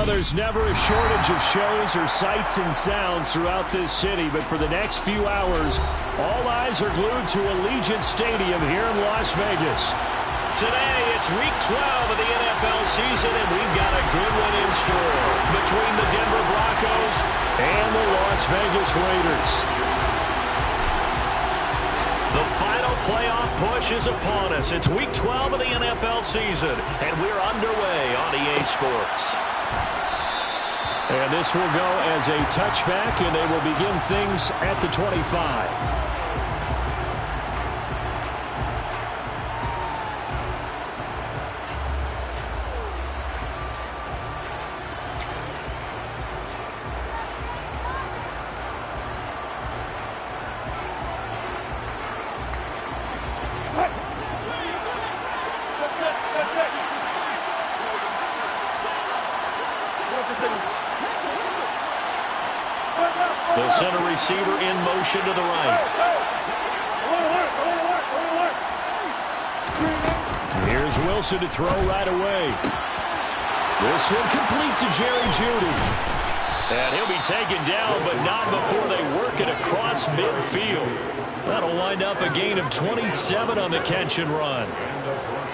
there's never a shortage of shows or sights and sounds throughout this city, but for the next few hours, all eyes are glued to Allegiant Stadium here in Las Vegas. Today, it's Week 12 of the NFL season, and we've got a good one in store between the Denver Broncos and the Las Vegas Raiders. The final playoff push is upon us. It's Week 12 of the NFL season, and we're underway on EA Sports. And this will go as a touchback, and they will begin things at the 25. The center receiver in motion to the right. Here's Wilson to throw right away. This one complete to Jerry Jeudy. And he'll be taken down, but not before they work it across midfield. That'll wind up a gain of 27 on the catch and run.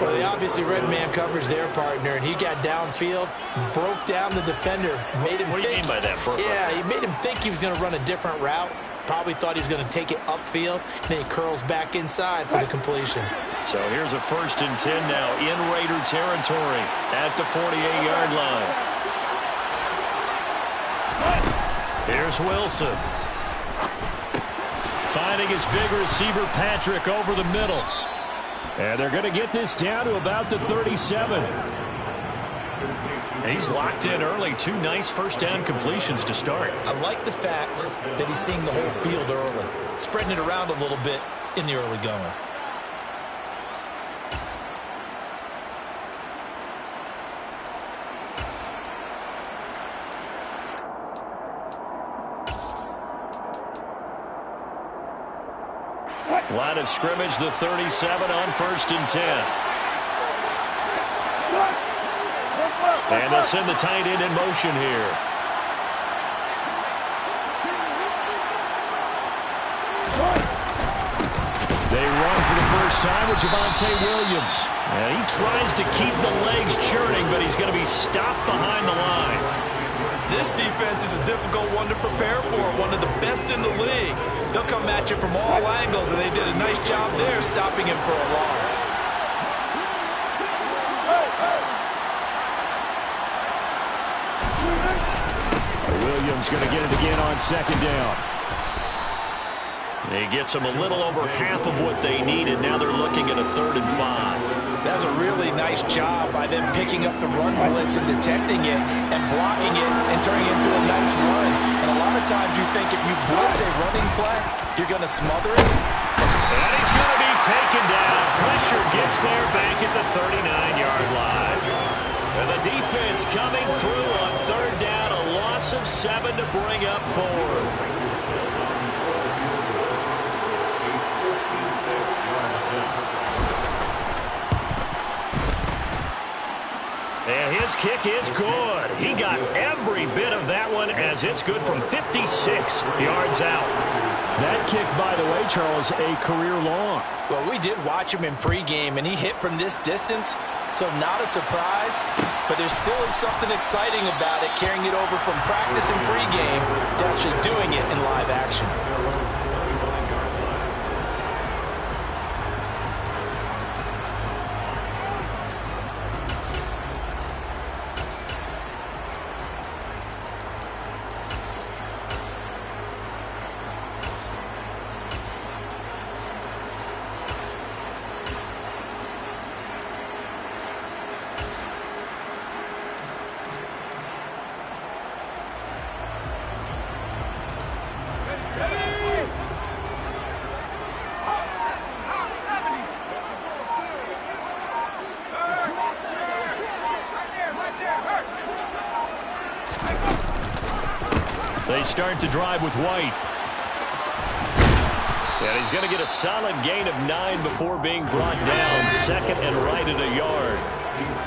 Well, they obviously read man coverage their partner, and he got downfield, broke down the defender, made him What do you mean by that, Brooke? Yeah, he made him think he was going to run a different route. Probably thought he was going to take it upfield, and then he curls back inside for the completion. So here's a 1st and 10 now in Raider territory at the 48-yard line. Here's Wilson. Finding his big receiver, Patrick, over the middle. And they're going to get this down to about the 37. He's locked in early. 2 nice first down completions to start. I like the fact that he's seeing the whole field early, spreading it around a little bit in the early going. Line of scrimmage, the 37 on 1st and 10. And they'll send the tight end in motion here. They run for the first time with Javonte Williams. And he tries to keep the legs churning, but he's going to be stopped behind the line. This defense is a difficult one to prepare for, one of the best in the league. They'll come at you from all angles, and they did a nice job there stopping him for a loss. Williams going to get it again on 2nd down. He gets them a little over half of what they needed. Now they're looking at a 3rd and 5. That's a really nice job by them picking up the run blitz and detecting it and blocking it and turning it into a nice run. And a lot of times you think if you blitz a running play, you're going to smother it. And he's going to be taken down. Pressure gets there back at the 39-yard line. And the defense coming through on 3rd down. A loss of 7 to bring up 4th. And his kick is good. He got every bit of that one as it's good from 56 yards out. That kick, by the way, Charles, a career long. Well, we did watch him in pregame, and he hit from this distance, so not a surprise. But there still is something exciting about it, carrying it over from practice and pregame to actually doing it in live action. They start to drive with White. And he's going to get a solid gain of 9 before being brought down. 2nd and right at a yard.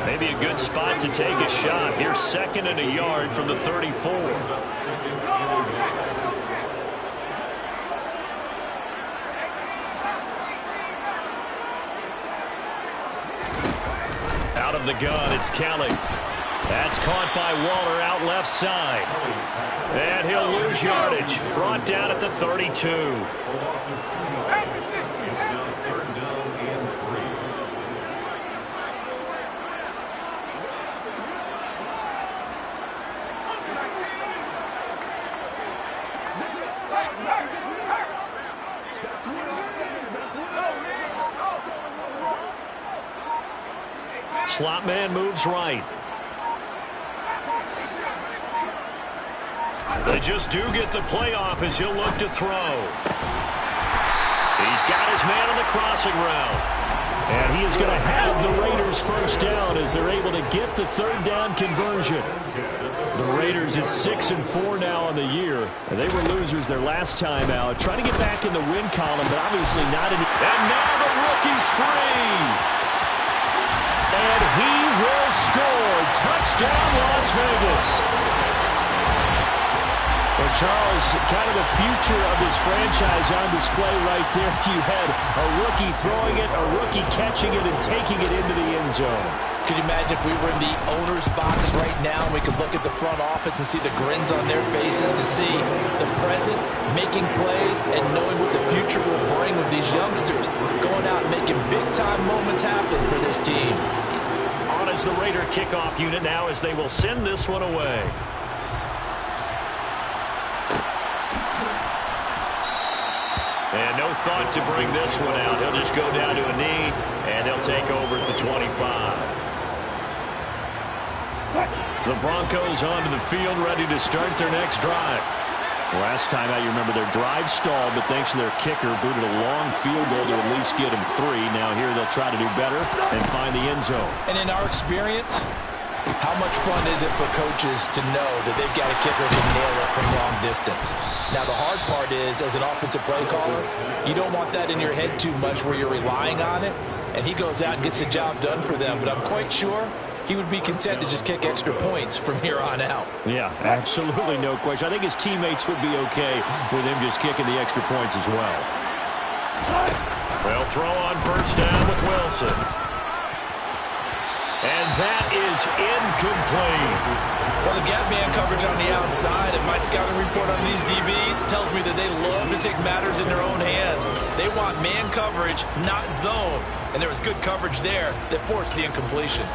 Maybe a good spot to take a shot. Here's 2nd and a yard from the 34. Out of the gun, it's Kelly. That's caught by Waller out left side. And he'll lose yardage. Brought down at the 32. Slot man moves right. They just do get the playoff as he'll look to throw. He's got his man on the crossing route. And he is going to have the Raiders first down as they're able to get the 3rd down conversion. The Raiders at 6-4 now on the year. And they were losers their last time out. Trying to get back in the win column, but obviously not in. And now the rookie's free. And he will score. Touchdown, Las Vegas. Well, Charles, kind of the future of this franchise on display right there. You had a rookie throwing it, a rookie catching it, and taking it into the end zone. Could you imagine if we were in the owner's box right now and we could look at the front office and see the grins on their faces, to see the present, making plays, and knowing what the future will bring with these youngsters going out and making big-time moments happen for this team. On is the Raider kickoff unit now as they will send this one away. And no thought to bring this one out. He'll just go down to a knee, and they'll take over at the 25. The Broncos onto the field, ready to start their next drive. Last time out, you remember their drive stalled, but thanks to their kicker, booted a long field goal to at least get them 3. Now here they'll try to do better and find the end zone. And in our experience, how much fun is it for coaches to know that they've got a kicker to nail it from long distance? Now, the hard part is, as an offensive play caller, you don't want that in your head too much where you're relying on it, and he goes out and gets the job done for them. But I'm quite sure he would be content to just kick extra points from here on out. Yeah, absolutely no question. I think his teammates would be okay with him just kicking the extra points as well. They'll throw on first down with Wilson. And that is incomplete. Well, they've got man coverage on the outside, and my scouting report on these DBs tells me that they love to take matters in their own hands. They want man coverage, not zone. And there was good coverage there that forced the incompletion.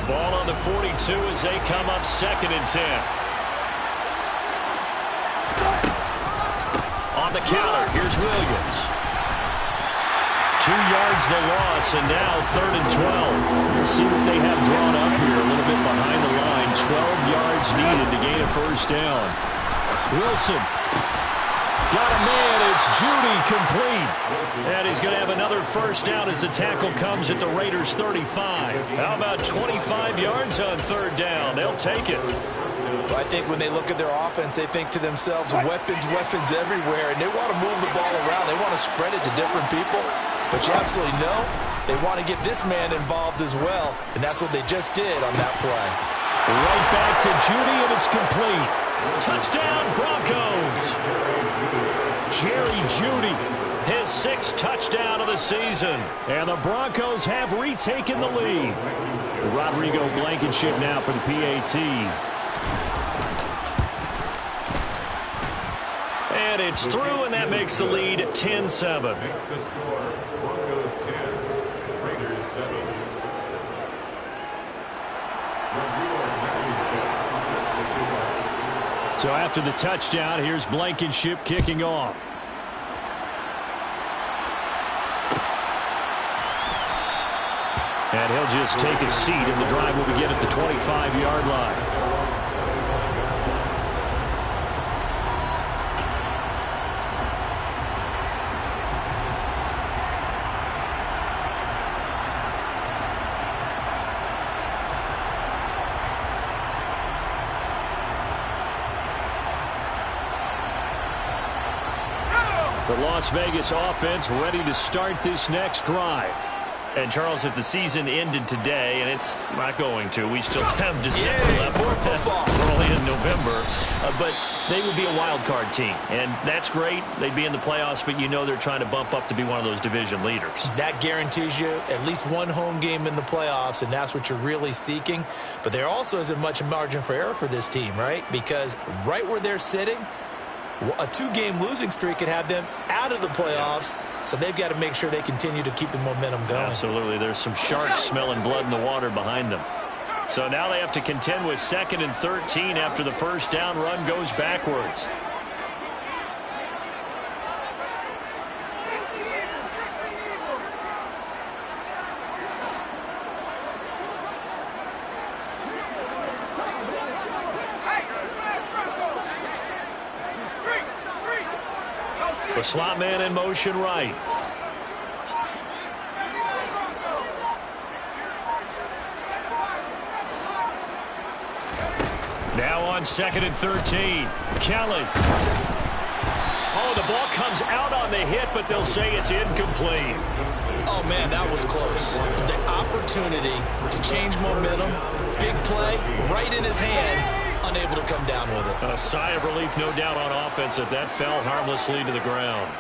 Ball on the 42 as they come up 2nd and 10. On the counter, here's Williams. 2 yards the loss, and now 3rd and 12. We'll see what they have drawn up here. A little bit behind the line. 12 yards needed to gain a first down. Wilson. Got a man. It's Judy, complete. And he's going to have another first down as the tackle comes at the Raiders' 35. How about 25 yards on 3rd down? They'll take it. Well, I think when they look at their offense, they think to themselves, weapons, weapons everywhere, and they want to move the ball around. They want to spread it to different people. But you absolutely know they want to get this man involved as well, and that's what they just did on that play. Right back to Judy, and it's complete. Touchdown, Broncos. Jerry Judy. His 6th touchdown of the season. And the Broncos have retaken the lead. Rodrigo Blankenship now for the PAT. And it's through, and that makes the lead 10-7. Makes the score Broncos 10, Raiders 7. So after the touchdown, here's Blankenship kicking off. And he'll just take a seat, and the drive will begin at the 25-yard line. The Las Vegas offense ready to start this next drive. And, Charles, if the season ended today, and it's not going to, we still have December left. We're only in November. But they would be a wild card team. And that's great. They'd be in the playoffs, but you know they're trying to bump up to be one of those division leaders. That guarantees you at least one home game in the playoffs, and that's what you're really seeking. But there also isn't much margin for error for this team, right? Because right where they're sitting, a 2-game losing streak could have them out of the playoffs. So they've got to make sure they continue to keep the momentum going. Absolutely. There's some sharks smelling blood in the water behind them. So now they have to contend with 2nd and 13 after the first down run goes backwards. The slot man in motion right. Now on 2nd and 13. Kelly. Oh, the ball comes out on the hit, but they'll say it's incomplete. Oh, man, that was close. The opportunity to change momentum, big play, right in his hands, unable to come down with it. A sigh of relief, no doubt, on offense that that fell harmlessly to the ground.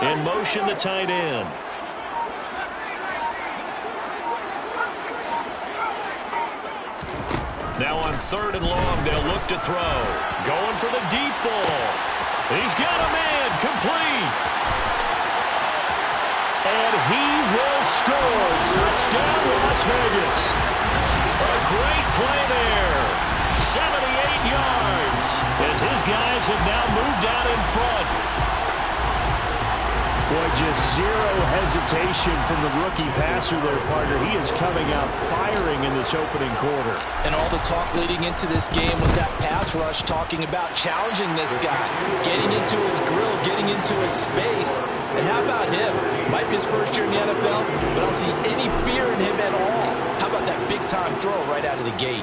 In motion, the tight end. Now on 3rd and long, they'll look to throw. Going for the deep ball. He's got a man, complete. And he will score. Touchdown, Las Vegas. A great play there. 78 yards as his guys have now moved out in front. Boy, just zero hesitation from the rookie passer there, partner. He is coming out firing in this opening quarter. And all the talk leading into this game was that pass rush talking about challenging this guy, getting into his grill, getting into his space. And how about him? Might be his first year in the NFL, but I don't see any fear in him at all. How about that big-time throw right out of the gate?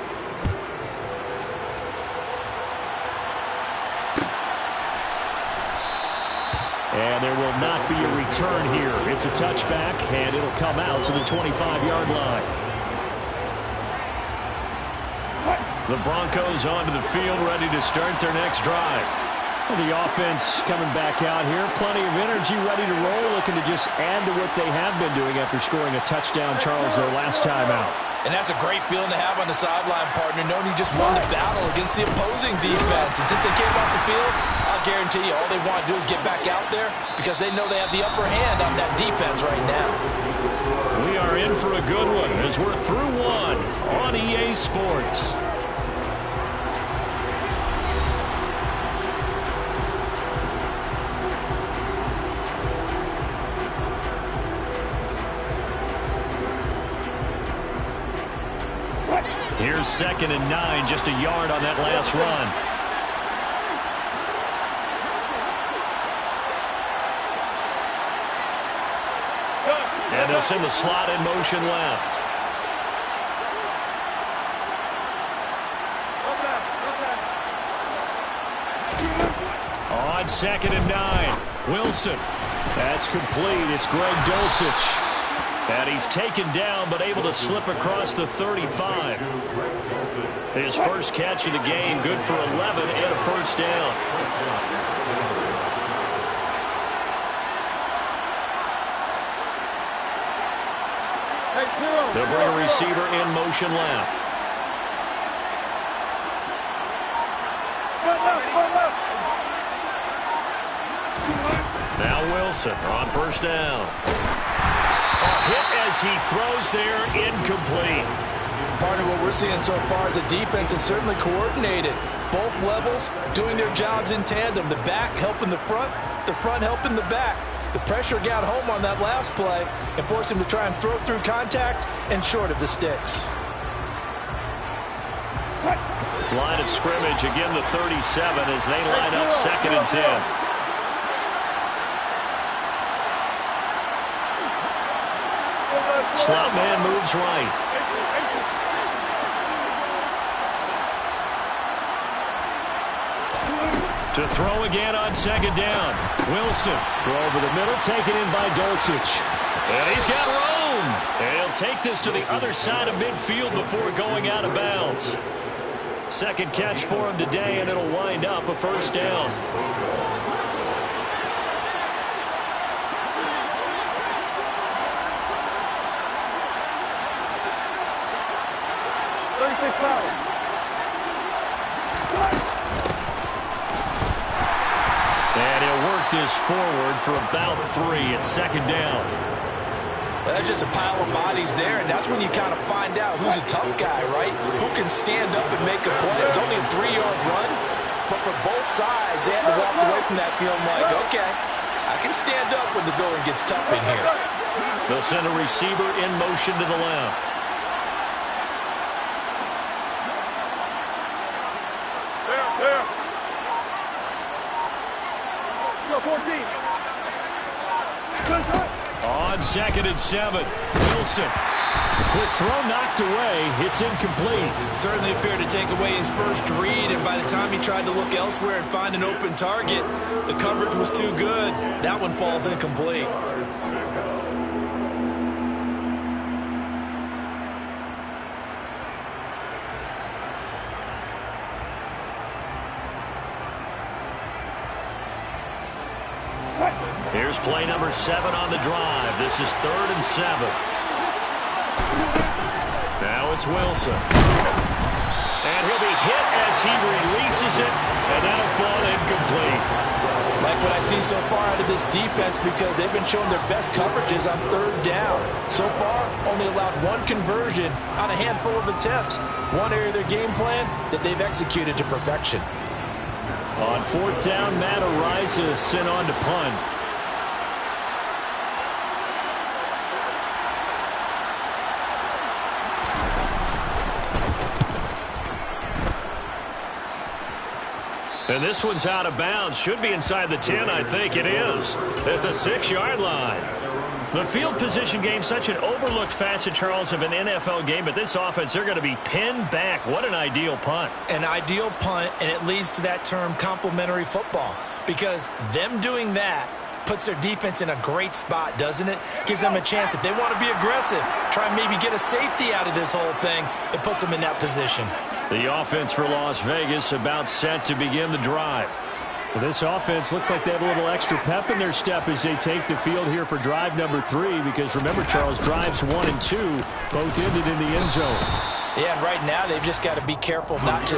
And there will not be a return here. It's a touchback, and it'll come out to the 25-yard line. The Broncos onto the field, ready to start their next drive. Well, the offense coming back out here. Plenty of energy, ready to roll, looking to just add to what they have been doing after scoring a touchdown, Charles, their last time out. And that's a great feeling to have on the sideline, partner, knowing you just won the battle against the opposing defense. And since they came off the field, I'll guarantee you all they want to do is get back out there because they know they have the upper hand on that defense right now. We are in for a good one as we're through one on EA Sports. Here's 2nd and 9, just a yard on that last run. And they'll send the slot in motion left. On 2nd and 9, Wilson. That's complete. It's Greg Dulcich. And he's taken down, but able to slip across the 35. His first catch of the game, good for 11 and a first down. They'll bring a receiver in motion left. Now Wilson on first down. A hit as he throws there, incomplete. Part of what we're seeing so far is the defense is certainly coordinated. Both levels doing their jobs in tandem. The back helping the front helping the back. The pressure got home on that last play and forced him to try and throw through contact and short of the sticks. Line of scrimmage, again the 37 as they line up 2nd and 10. Slot man moves right. To throw again on second down. Wilson. Throw over the middle, taken in by Dulcich. And he's got room. And he'll take this to the other side of midfield before going out of bounds. Second catch for him today, and it'll wind up a first down. And he'll work this forward for about 3 at second down. Well, that's just a pile of bodies there, and that's when you kind of find out who's a tough guy, right? Who can stand up and make a play. It was only a 3-yard run, but for both sides, they had to walk away from that feeling like, okay, I can stand up when the going gets tough in here. They'll send a receiver in motion to the left. On 2nd and 7, Wilson. Quick throw knocked away. It's incomplete. Certainly appeared to take away his first read, and by the time he tried to look elsewhere and find an open target, the coverage was too good. That one falls incomplete. Here's play number 7 on the drive. This is 3rd and 7. Now it's Wilson. And he'll be hit as he releases it, and that'll fall incomplete. Like what I see so far out of this defense, because they've been showing their best coverages on 3rd down. So far, only allowed 1 conversion on a handful of attempts. One area of their game plan that they've executed to perfection. On 4th down, Matt Ariza sent on to punt. And this one's out of bounds. Should be inside the 10, I think it is. At the 6-yard line. The field position game, such an overlooked facet, Charles, of an NFL game. But this offense, they're going to be pinned back. What an ideal punt. An ideal punt, and it leads to that term complementary football. Because them doing that puts their defense in a great spot, doesn't it? Gives them a chance. If they want to be aggressive, try and maybe get a safety out of this whole thing, it puts them in that position. The offense for Las Vegas about set to begin the drive. Well, this offense looks like they have a little extra pep in their step as they take the field here for drive number 3. Because remember, Charles, drives 1 and 2 both ended in the end zone. Yeah, and right now they've just got to be careful not to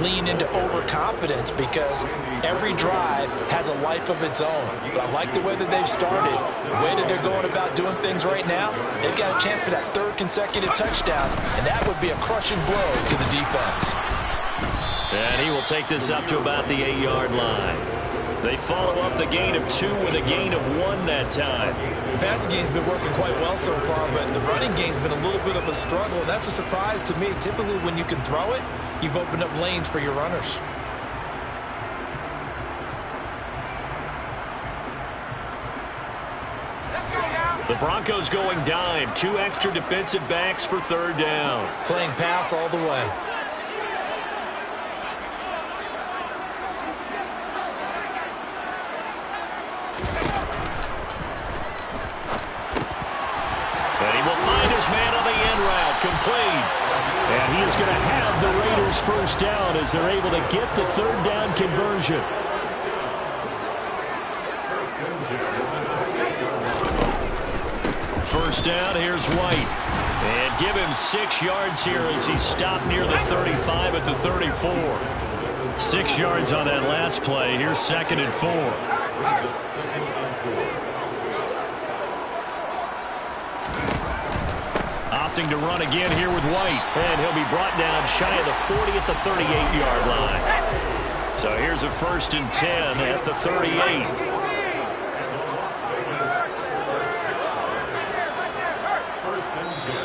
lean into overconfidence, because every drive has a life of its own. But I like the way that they've started, the way that they're going about doing things right now. They've got a chance for that 3rd consecutive touchdown, and that would be a crushing blow to the defense. And he will take this up to about the 8-yard line. They follow up the gain of 2 with a gain of 1 that time. The passing game's been working quite well so far, but the running game's been a little bit of a struggle, and that's a surprise to me. Typically, when you can throw it, you've opened up lanes for your runners. The Broncos going dime. 2 extra defensive backs for 3rd down. Playing pass all the way. And he will find his man on the end route, complete. And he is going to have the Raiders first down as they're able to get the 3rd down conversion. First down, here's White. And give him 6 yards here as he stopped near the 35 at the 34. 6 yards on that last play. Here's 2nd and 4. Opting to run again here with White. And he'll be brought down shy of the 40 at the 38-yard line. So here's a 1st and 10 at the 38.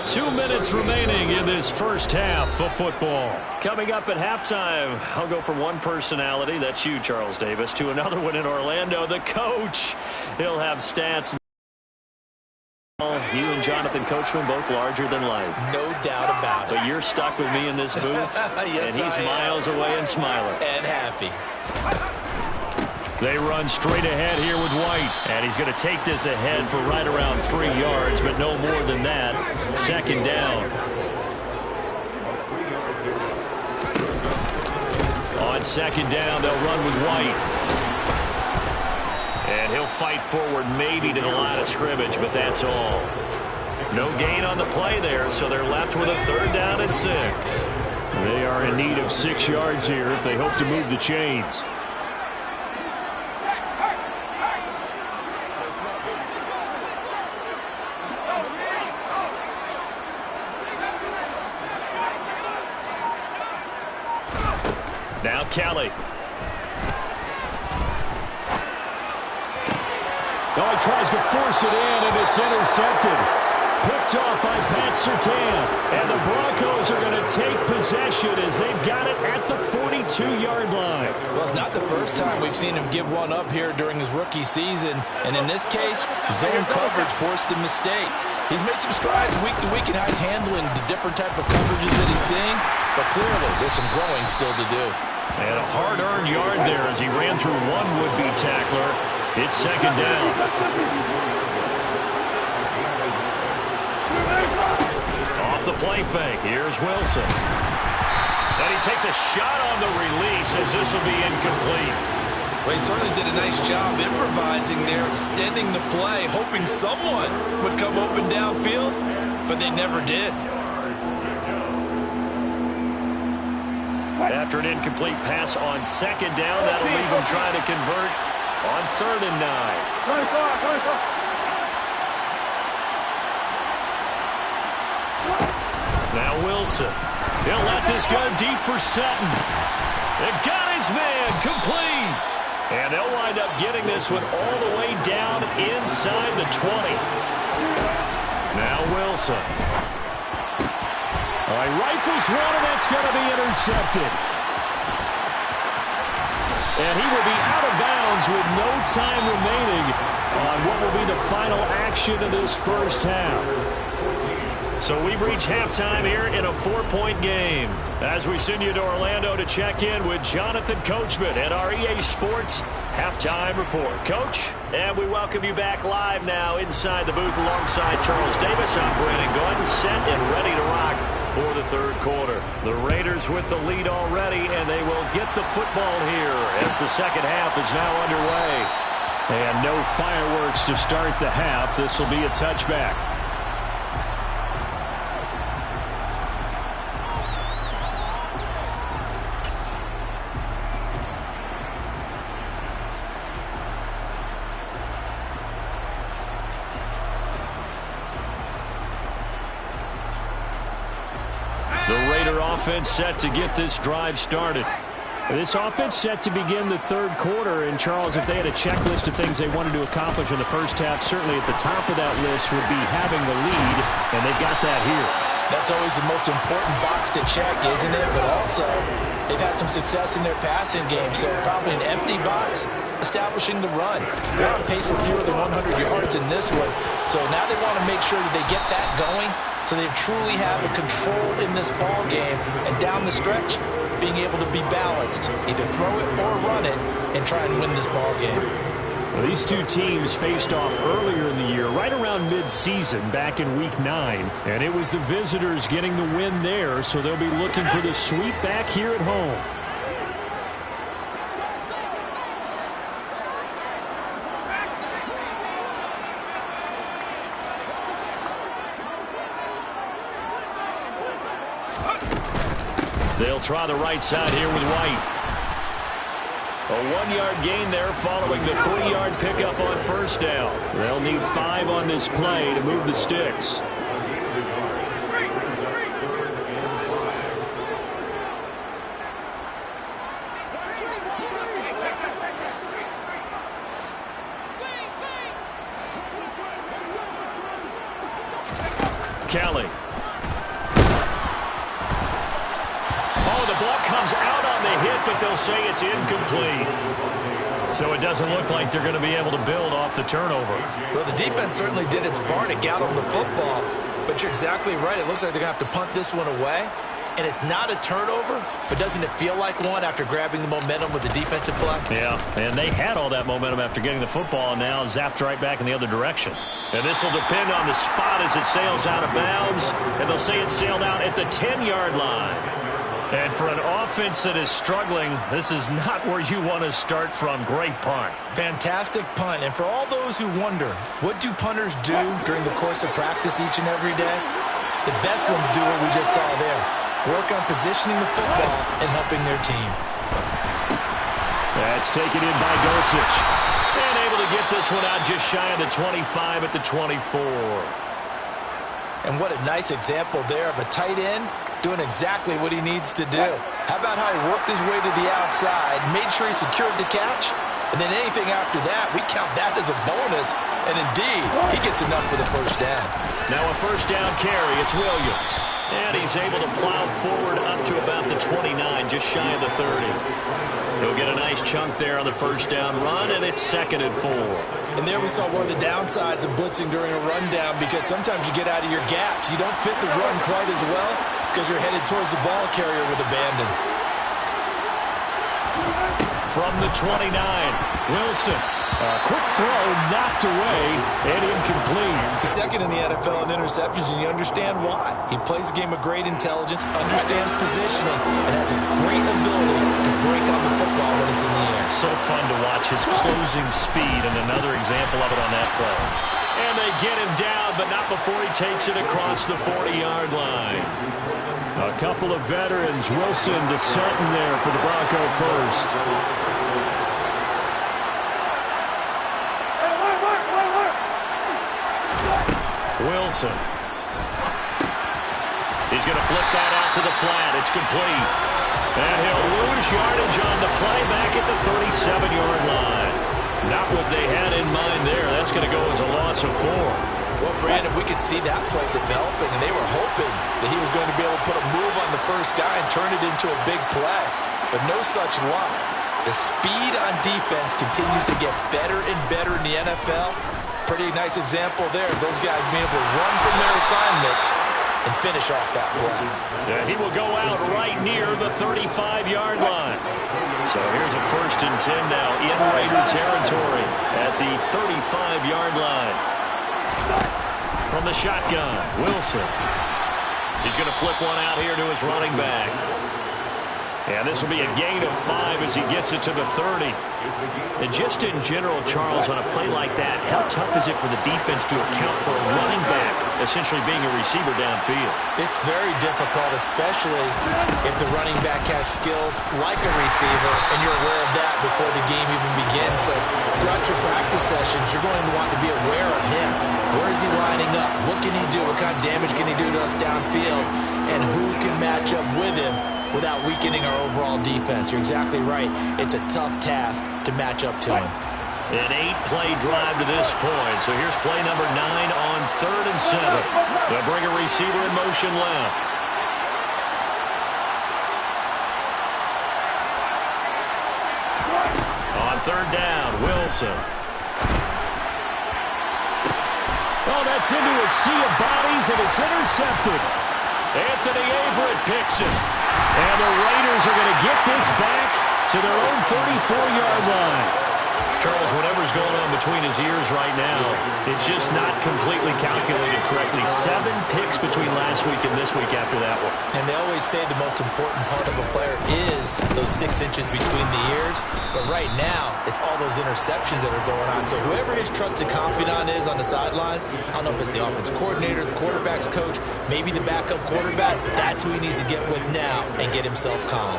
Two minutes remaining in this first half of football. Coming up at halftime, I'll go from one personality, that's you, Charles Davis, to another one in Orlando, the coach. He'll have stats. you and Jonathan Coachman both larger than life. No doubt about it. But you're stuck with me in this booth, yes, and he's miles away and smiling. And happy. They run straight ahead here with White, and he's going to take this ahead for right around 3 yards, but no more than that. Second down. On second down, they'll run with White. And he'll fight forward maybe to the line of scrimmage, but that's all. No gain on the play there, so they're left with a 3rd down and 6. They are in need of 6 yards here if they hope to move the chains. Now Kelly. Oh, he tries to force it in, and it's intercepted. Picked off by Pat Surtain. And the Broncos are going to take possession as they've got it at the 42-yard line. Well, it's not the first time we've seen him give one up here during his rookie season. And in this case, zone coverage forced the mistake. He's made some strides week to week in how he's handling the different type of coverages that he's seeing. But clearly, there's some growing still to do. And a hard-earned yard there as he ran through one would-be tackler. It's second down. Off the play fake. Here's Wilson. And he takes a shot on the release as this will be incomplete. Well, he certainly did a nice job improvising there, extending the play, hoping someone would come open downfield, but they never did. After an incomplete pass on second down, that'll leave him trying to convert on 3rd and 9. Now Wilson. He'll let this go deep for Sutton. They got his man complete. And they'll wind up getting this one all the way down inside the 20. Now Wilson. All right, rifles one, and that's going to be intercepted. And he will be out of bounds with no time remaining on what will be the final action of this first half. So we've reached halftime here in a 4-point game. As we send you to Orlando to check in with Jonathan Coachman at our EA Sports Halftime Report. Coach, and we welcome you back live now inside the booth alongside Charles Davis. I'm Brandon Gordon, set and ready to rock for the 3rd quarter. The Raiders with the lead already, and they will get the football here as the second half is now underway. And no fireworks to start the half. This will be a touchback. The Raider offense set to get this drive started. This offense set to begin the 3rd quarter. And, Charles, if they had a checklist of things they wanted to accomplish in the first half, certainly at the top of that list would be having the lead, and they've got that here. That's always the most important box to check, isn't it? But also, they've had some success in their passing game, so probably an empty box establishing the run. They're on pace for fewer than 100 yards in this one, so now they want to make sure that they get that going so they truly have a control in this ball game, and down the stretch, being able to be balanced, either throw it or run it, and try and win this ball game. Well, these two teams faced off earlier in the year, right around mid-season, back in Week 9. And it was the visitors getting the win there, so they'll be looking for the sweep back here at home. They'll try the right side here with White. A 1-yard gain there following the 3-yard pickup on first down. They'll need 5 on this play to move the sticks. Kelly. Oh, the ball comes out on the hit, but they'll say it's incomplete. So it doesn't look like they're going to be able to build off the turnover. Well, the defense certainly did its part to get them the football. But you're exactly right. It looks like they're going to have to punt this one away. And it's not a turnover, but doesn't it feel like one after grabbing the momentum with the defensive play? Yeah, and they had all that momentum after getting the football, and now zapped right back in the other direction. And this will depend on the spot as it sails out of bounds. And they'll say it sailed out at the 10-yard line. And for an offense that is struggling, this is not where you want to start from. Great punt. Fantastic punt. And for all those who wonder, what do punters do during the course of practice each and every day? The best ones do what we just saw there. Work on positioning the football and helping their team. That's taken in by Dulcich. And able to get this one out just shy of the 25 at the 24. And what a nice example there of a tight end doing exactly what he needs to do. How about how he worked his way to the outside, made sure he secured the catch, and then anything after that, we count that as a bonus. And indeed, he gets enough for the first down. Now a first down carry. It's Williams. And he's able to plow forward up to about the 29, just shy of the 30. He'll get a nice chunk there on the first down run, and it's 2nd and 4. And there we saw one of the downsides of blitzing during a rundown, because sometimes you get out of your gaps. You don't fit the run quite as well because you're headed towards the ball carrier with abandon. From the 29, Wilson. Quick throw, knocked away, and incomplete. He's second in the NFL in interceptions, and you understand why. He plays a game of great intelligence, understands positioning, and has a great ability to break on the football when it's in the air. So fun to watch his closing speed, and another example of it on that play. And they get him down, but not before he takes it across the 40-yard line. A couple of veterans, Wilson to Sutton there for the Bronco first. Wilson. He's going to flip that out to the flat. It's complete. And he'll lose yardage on the play back at the 37-yard line. Not what they had in mind there. That's going to go as a loss of 4. Well, Brandon, we could see that play developing, and they were hoping that he was going to be able to put a move on the first guy and turn it into a big play. But no such luck. The speed on defense continues to get better and better in the NFL. Pretty nice example there. Those guys being able to run from their assignments and finish off that play. Yeah, he will go out right near the 35-yard line. So here's a 1st and 10 now in Raider territory at the 35-yard line. From the shotgun, Wilson. He's going to flip one out here to his running back. And this will be a gain of 5 as he gets it to the 30. And just in general, Charles, on a play like that, how tough is it for the defense to account for a running back essentially being a receiver downfield? It's very difficult, especially if the running back has skills like a receiver, and you're aware of that before the game even begins. So throughout your practice sessions, you're going to want to be aware of him. Where is he lining up? What can he do? What kind of damage can he do to us downfield? And who can match up with him without weakening our overall defense? You're exactly right. It's a tough task to match up to him. An 8-play drive to this point. So here's play number 9 on 3rd and 7. They'll bring a receiver in motion left. On 3rd down, Wilson. Oh, that's into a sea of bodies, and it's intercepted. Anthony Averett picks it. And the Raiders are going to get this back to their own 34-yard line. Charles, whatever's going on between his ears right now, it's just not completely calculated correctly. 7 picks between last week and this week after that one. And they always say the most important part of a player is those 6 inches between the ears. But right now, it's all those interceptions that are going on. So whoever his trusted confidant is on the sidelines, I don't know if it's the offensive coordinator, the quarterback's coach, maybe the backup quarterback, that's who he needs to get with now and get himself calm.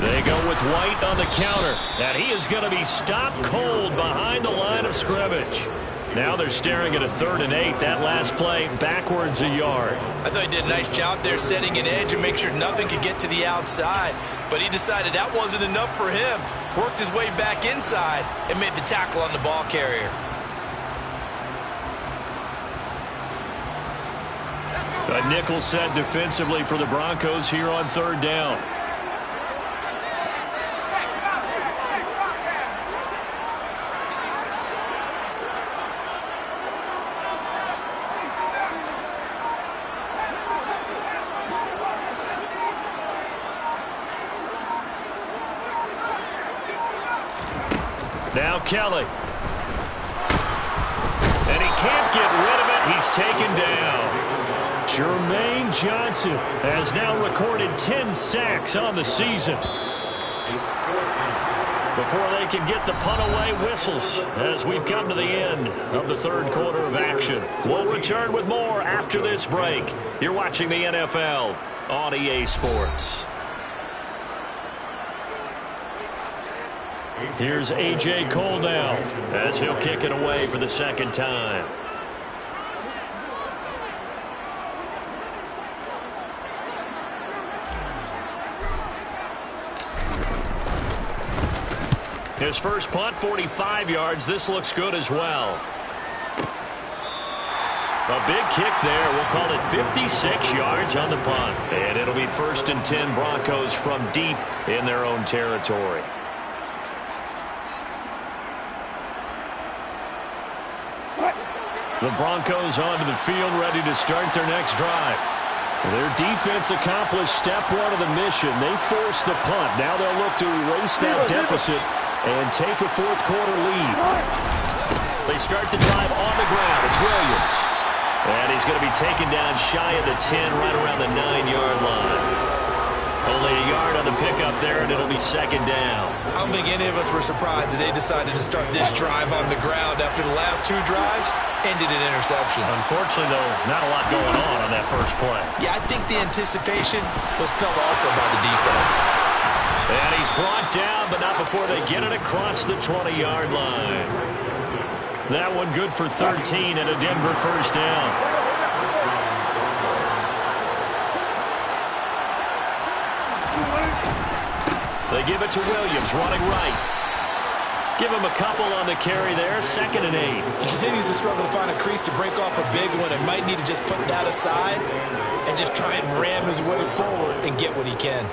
They go with White on the counter, and he is going to be stopped cold behind the line of scrimmage. Now they're staring at a 3rd and 8. That last play, backwards a yard. I thought he did a nice job there setting an edge and make sure nothing could get to the outside. But he decided that wasn't enough for him. Worked his way back inside and made the tackle on the ball carrier. A nickel set defensively for the Broncos here on third down. Now Kelly. And he can't get rid of it. He's taken down. Jermaine Johnson has now recorded 10 sacks on the season. Before they can get the punt away, whistles as we've come to the end of the third quarter of action. We'll return with more after this break. You're watching the NFL on EA Sports. Here's A.J. Cole now as he'll kick it away for the second time. His first punt, 45 yards. This looks good as well. A big kick there. We'll call it 56 yards on the punt. And it'll be 1st and 10 Broncos from deep in their own territory. The Broncos onto the field, ready to start their next drive. Their defense accomplished step one of the mission. They forced the punt. Now they'll look to erase that deficit and take a fourth quarter lead. They start the drive on the ground. It's Williams. And he's going to be taken down shy of the 10, right around the 9-yard line. Only a yard on the pickup there, and it'll be second down. I don't think any of us were surprised that they decided to start this drive on the ground after the last two drives ended in interceptions. Unfortunately, though, not a lot going on that first play. Yeah, I think the anticipation was felt also by the defense. And he's brought down, but not before they get it across the 20-yard line. That one good for 13 and a Denver first down. They give it to Williams, running right. Give him a couple on the carry there, 2nd and 8. He continues to struggle to find a crease to break off a big one and might need to just put that aside and just try and ram his way forward and get what he can.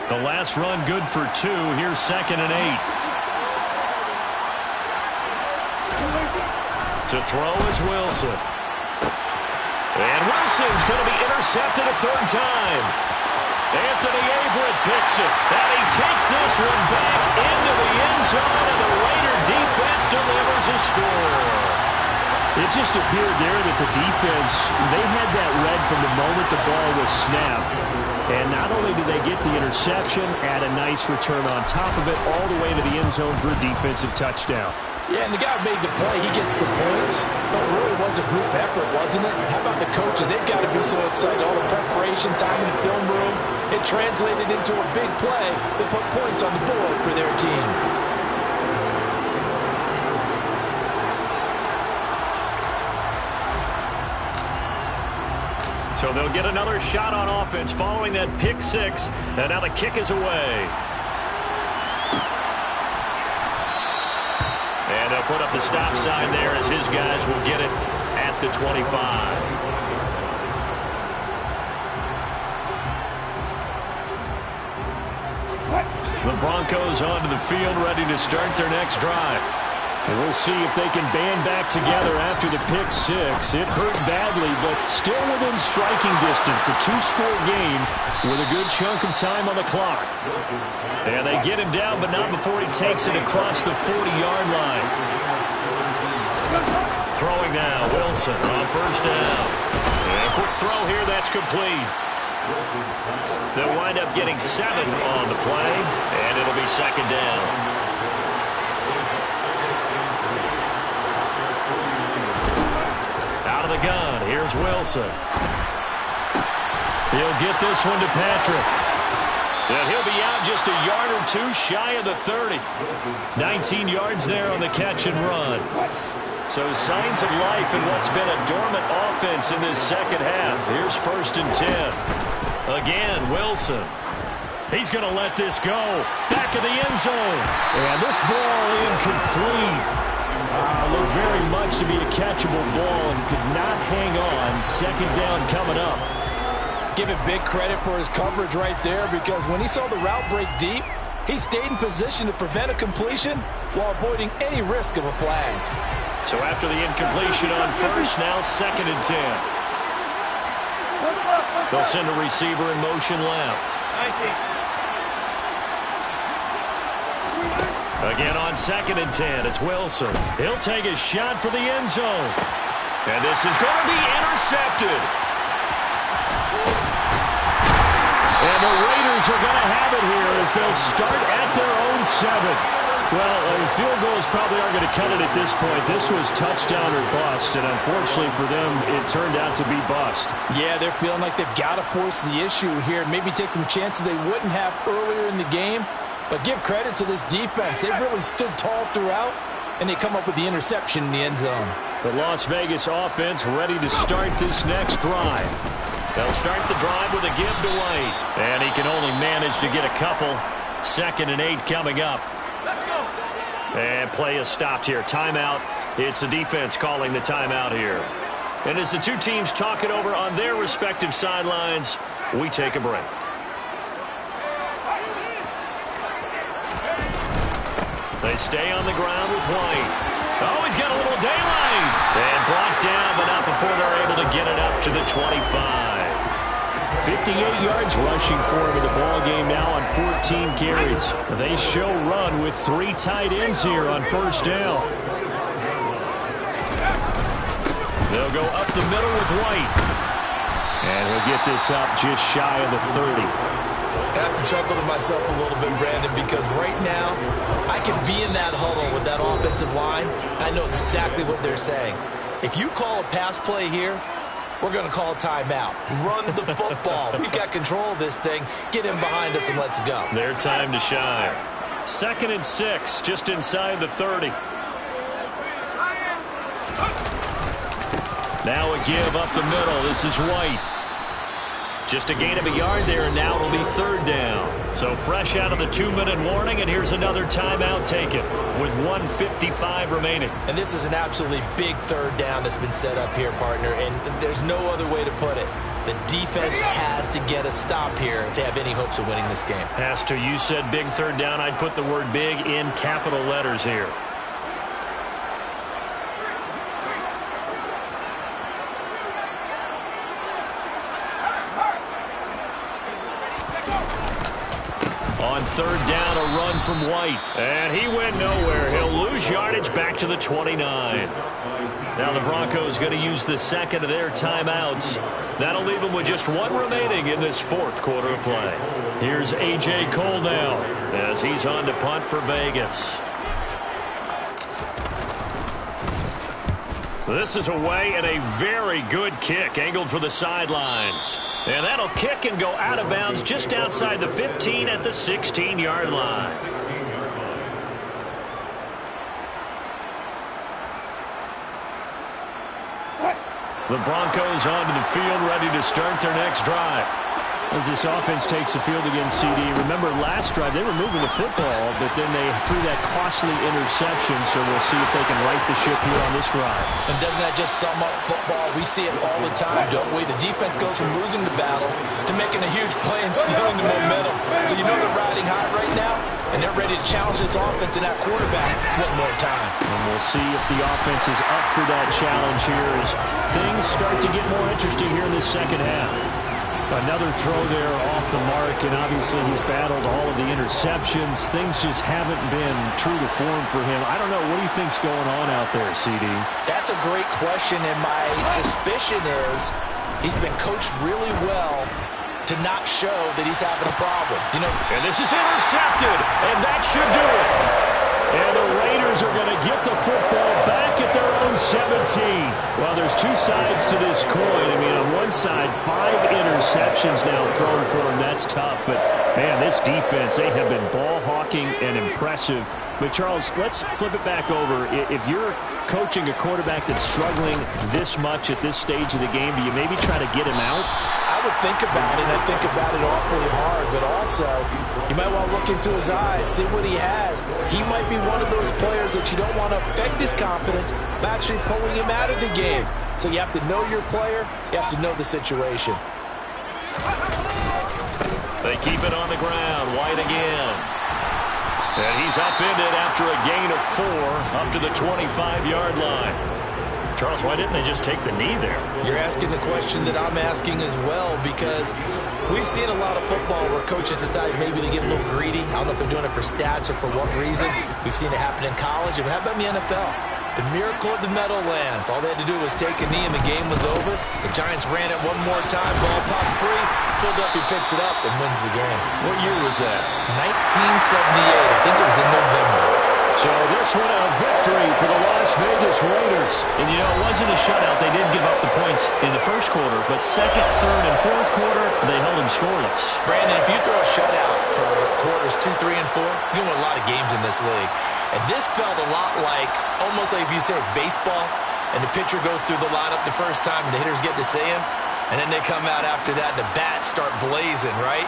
The last run good for 2. Here's 2nd and 8. To throw is Wilson. And Wilson's going to be intercepted a third time. Anthony Averett picks it. And he takes this one back into the end zone, and the Raider defense delivers a score. It just appeared there that the defense, they had that read from the moment the ball was snapped. And not only did they get the interception, add a nice return on top of it, all the way to the end zone for a defensive touchdown. Yeah, and the guy who made the play, he gets the points. But it really was a group effort, wasn't it? How about the coaches? They've got to be so excited. All the preparation, time in the film room, it translated into a big play that put points on the board for their team. So they'll get another shot on offense following that pick six. And now the kick is away. And they'll put up the stop sign there as his guys will get it at the 25. The Broncos onto the field, ready to start their next drive. And we'll see if they can band back together after the pick six. It hurt badly, but still within striking distance. A two-score game with a good chunk of time on the clock. And they get him down, but not before he takes it across the 40-yard line. Throwing now, Wilson on first down. And a quick throw here, that's complete. They'll wind up getting 7 on the play, and it'll be second down. The gun. Here's Wilson. He'll get this one to Patrick. And he'll be out just a yard or two shy of the 30. 19 yards there on the catch and run. So signs of life in what's been a dormant offense in this second half. Here's 1st and 10. Again, Wilson. He's going to let this go. Back of the end zone. And this ball incomplete. Looked very much to be a catchable ball and could not hang on. 2nd down coming up. Give it big credit for his coverage right there, because when he saw the route break deep, he stayed in position to prevent a completion while avoiding any risk of a flag. So after the incompletion on 1st, now 2nd and 10. They'll send a receiver in motion left. Again on 2nd and 10, it's Wilson. He'll take a shot for the end zone. And this is going to be intercepted. And the Raiders are going to have it here as they'll start at their own 7. Well, field goals probably aren't going to cut it at this point. This was touchdown or bust, and unfortunately for them, it turned out to be bust. Yeah, they're feeling like they've got to force the issue here, maybe take some chances they wouldn't have earlier in the game. But give credit to this defense. They've really stood tall throughout, and they come up with the interception in the end zone. The Las Vegas offense ready to start this next drive. They'll start the drive with a give to White. And he can only manage to get a couple. 2nd and 8 coming up. And play is stopped here. Timeout. It's the defense calling the timeout here. And as the two teams talk it over on their respective sidelines, we take a break. They stay on the ground with White. Oh, he's got a little daylight. And blocked down, but not before they're able to get it up to the 25. 58 yards rushing for him in the ball game now on 14 carries. They show run with 3 tight ends here on 1st down. They'll go up the middle with White. And he'll get this up just shy of the 30. I have to chuckle to myself a little bit, Brandon, because right now I can be in that huddle with that offensive line. I know exactly what they're saying. If you call a pass play here, we're going to call a timeout. Run the football. We've got control of this thing. Get in behind us and let's go. Their time to shine. 2nd and 6, just inside the 30. Now a give up the middle. This is White. Just a gain of a yard there, and now it'll be 3rd down. So fresh out of the 2-minute warning, and here's another timeout taken with 1:55 remaining. And this is an absolutely big 3rd down that's been set up here, partner, and there's no other way to put it. The defense has to get a stop here if they have any hopes of winning this game. Pastor, you said big 3rd down. I'd put the word big in capital letters here. On 3rd down, a run from White. And he went nowhere. He'll lose yardage back to the 29. Now the Broncos going to use the 2nd of their timeouts. That'll leave them with just 1 remaining in this 4th quarter of play. Here's A.J. Cole now as he's on to punt for Vegas. This is away, and a very good kick angled for the sidelines. And that'll kick and go out of bounds just outside the 15 at the 16-yard line. The Broncos onto the field, ready to start their next drive. As this offense takes the field against CD. Remember, last drive, they were moving the football, but then they threw that costly interception, so we'll see if they can right the ship here on this drive. And doesn't that just sum up football? We see it all the time, don't we? The defense goes from losing the battle to making a huge play and stealing the momentum. So you know they're riding high right now, and they're ready to challenge this offense and that quarterback one more time. And we'll see if the offense is up for that challenge here as things start to get more interesting here in this second half. Another throw there off the mark, and obviously he's battled all of the interceptions. Things just haven't been true to form for him. I don't know. What do you think's going on out there, CD? That's a great question, and my suspicion is he's been coached really well to not show that he's having a problem. You know, and this is intercepted, and that should do it. And the Raiders are going to get the football back at their own 17. Well, there's two sides to this coin. I mean, on one side, 5 interceptions now thrown for him. That's tough. But Man, this defense, they have been ball hawking and impressive. But, Charles, let's flip it back over. If you're coaching a quarterback that's struggling this much at this stage of the game, do you maybe try to get him out? I would think about it, and I think about it awfully hard. But also, you might want to look into his eyes, see what he has. He might be one of those players that you don't want to affect his confidence by actually pulling him out of the game. So you have to know your player. You have to know the situation. They keep it on the ground. White again. And he's upended after a gain of 4 up to the 25-yard line. Charles, why didn't they just take the knee there? You're asking the question that I'm asking as well, because we've seen a lot of football where coaches decide maybe they get a little greedy. I don't know if they're doing it for stats or for what reason. We've seen it happen in college. And how about in the NFL? The miracle of the Meadowlands. All they had to do was take a knee and the game was over. The Giants ran it one more time. Ball popped free. Philadelphia picks it up and wins the game. What year was that? 1978. I think it was in November. So this one a victory for the Las Vegas Raiders. And, you know, it wasn't a shutout. They did give up the points in the first quarter, but second, third, and fourth quarter, they held them scoreless. Brandon, if you throw a shutout for quarters 2, 3, and 4, you win a lot of games in this league. And this felt a lot like, almost like if you say baseball, and the pitcher goes through the lineup the first time, and the hitters get to see him, and then they come out after that, and the bats start blazing, right?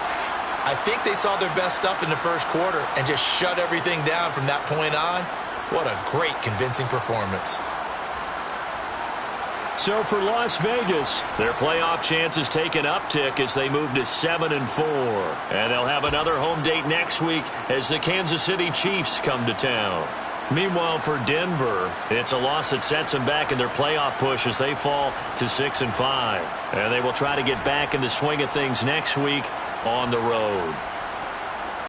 I think they saw their best stuff in the first quarter and just shut everything down from that point on. What a great, convincing performance. So for Las Vegas, their playoff chances take an uptick as they move to 7-4. And they'll have another home date next week as the Kansas City Chiefs come to town. Meanwhile, for Denver, it's a loss that sets them back in their playoff push as they fall to 6-5. And they will try to get back in the swing of things next week on the road.